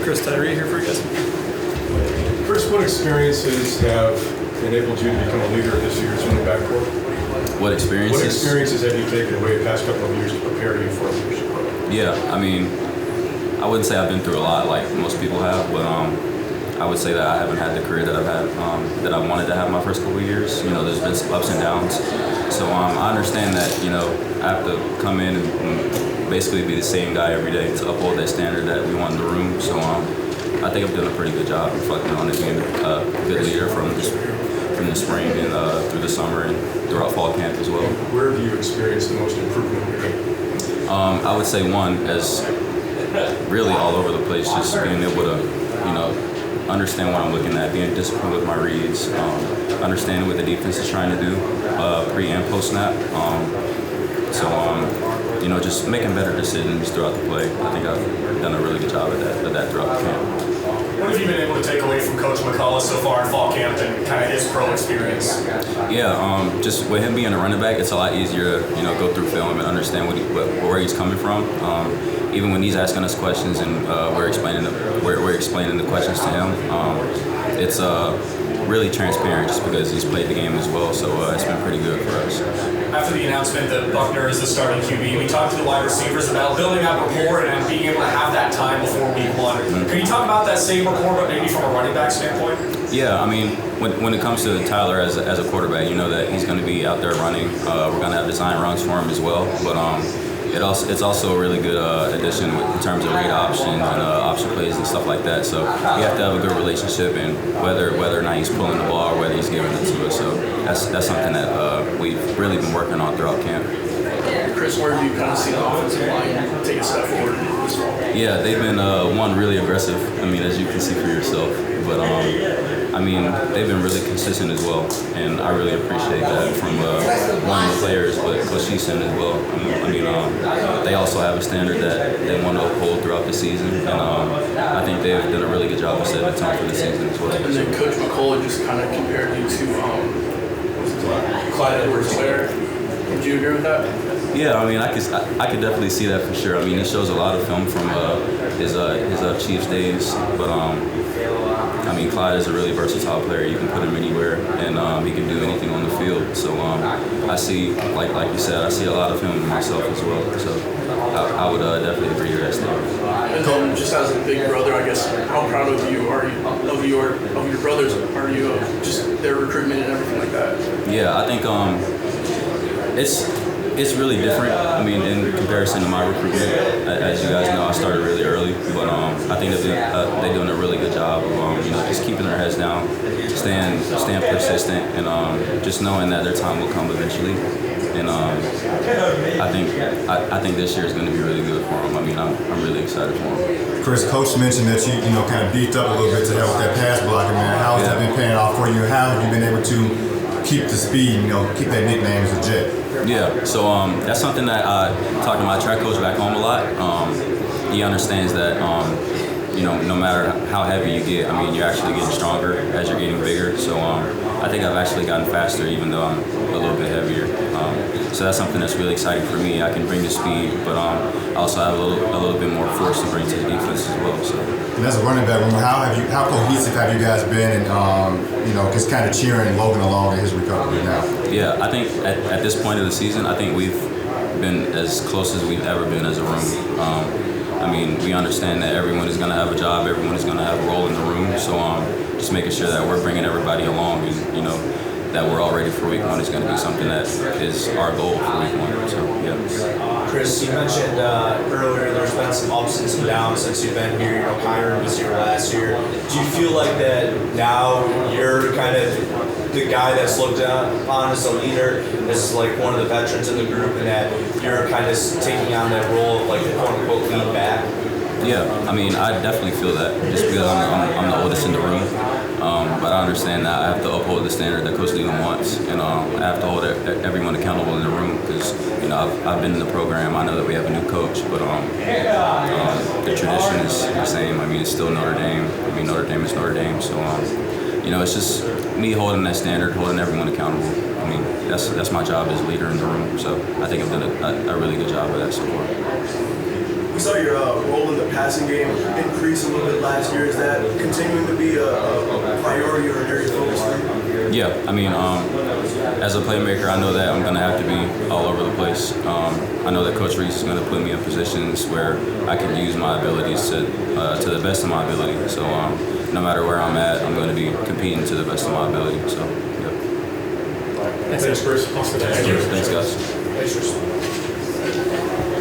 Chris Tyree here for you guys. Chris, what experiences have enabled you to become a leader of this year's running back corps? What experiences? What experiences have you taken away the past couple of years to prepare you for a leadership role? Yeah, I mean, I wouldn't say I've been through a lot like most people have, but I would say that I haven't had the career that I've had, that I wanted to have my first couple of years. You know, there's been some ups and downs. So I understand that, you know, I have to come in and basically be the same guy every day to uphold that standard that we want in the room. So I think I've done a pretty good job reflecting on it, being a good leader from the spring and through the summer and throughout fall camp as well. Where have you experienced the most improvement in your game? I would say one as really all over the place, just being able to, you know, understand what I'm looking at, being disciplined with my reads, understanding what the defense is trying to do pre and post snap. You know, just making better decisions throughout the play. I think I've done a really good job of that throughout the camp. What have you been able to take away from Coach McCullough so far in fall camp and kind of his pro experience? Yeah, just with him being a running back, it's a lot easier to, you know, go through film and understand where he's coming from. Even when he's asking us questions and we're explaining the questions to him, it's really transparent just because he's played the game as well. So it's been pretty good for us. After the announcement that Buckner is the starting QB, we talked to the wide receivers about building that rapport and being able to have that time before week one. Mm-hmm. Can you talk about that same rapport, but maybe from a running back standpoint? Yeah, I mean, when it comes to Tyler as a quarterback, you know that he's going to be out there running. We're going to have design runs for him as well, but it's also a really good addition in terms of read options and option plays and stuff like that. So we have to have a good relationship, and whether or not he's pulling the ball or whether he's giving it to us. So that's something that we've really been working on throughout camp. Chris, where do you kind of see the offensive line take a step forward this fall? Yeah, they've been really aggressive. I mean, as you can see for yourself, but I mean, they've been really consistent as well, and I really appreciate that from one of the players, but Coach Easton as well. I mean, they also have a standard that they want to uphold throughout the season, and I think they've done a really good job of setting the tone for the season as well. And then Coach McCullough just kind of compared you to Clyde Edwards-Helaire. Would you agree with that? Yeah, I mean, I could definitely see that for sure. I mean, he shows a lot of film from his Chiefs days, but I mean, Clyde is a really versatile player. You can put him anywhere, and he can do anything on the field. So I see, like you said, I see a lot of film in myself as well. So I would definitely agree with that statement. And then, just as a big brother, I guess, how proud of you are you of your brothers? Are you just their recruitment and everything like that? Yeah, I think it's really different. I mean, in comparison to my recruitment, as you guys know, I started really early, but I think they're doing a really good job of you know, just keeping their heads down, staying persistent, and just knowing that their time will come eventually. And I think this year is going to be really good for them. I mean, I'm really excited for them. Chris, Coach mentioned that you kind of beefed up a little bit to help with that pass blocking, man. How has that been paying off for you? How have you been able to keep the speed, you know, keep that nickname as a Jet? Yeah, so that's something that I talk to my track coach back home a lot. He understands that, you know, no matter how heavy you get, I mean, you're actually getting stronger as you're getting bigger. So I think I've actually gotten faster, even though I'm a little bit heavier. So that's something that's really exciting for me. I can bring the speed, but I also have a little bit more force to bring to the defense as well. So. And as a running back, how cohesive have you guys been, and you know, just kind of cheering Logan along in his recovery now? Yeah, I think at this point of the season, I think we've been as close as we've ever been as a room. I mean, we understand that everyone is going to have a job, everyone is going to have a role in the room. So just making sure that we're bringing everybody along, and you know, that we're all ready for week one is going to be something that is our goal for week one. So yeah. Chris, you mentioned earlier there's been some ups and some downs since you've been here. You know, Kyron was here last year. Do you feel like that now you're kind of the guy that's looked upon as a leader, as like one of the veterans in the group, and that you're kind of taking on that role of like the quote-unquote lead back? Yeah, I mean, I definitely feel that just because I'm the oldest in the room. But I understand that I have to uphold the standard that Coach Leland wants, and I have to hold everyone accountable in the room because, you know, I've been in the program. I know that we have a new coach, but the tradition is the same. I mean, it's still Notre Dame. I mean, Notre Dame is Notre Dame. So, you know, it's just me holding that standard, holding everyone accountable. I mean, that's my job as leader in the room. So I think I've done a really good job of that so far. We saw your role in the passing game increase a little bit last year. Is that continuing to be a priority or an area of focus for you? Yeah, I mean, as a playmaker, I know that I'm going to have to be all over the place. I know that Coach Reese is going to put me in positions where I can use my abilities to the best of my ability. So no matter where I'm at, I'm going to be competing to the best of my ability. So, yeah. Thanks, Chris. Thanks, guys. Thanks, Chris.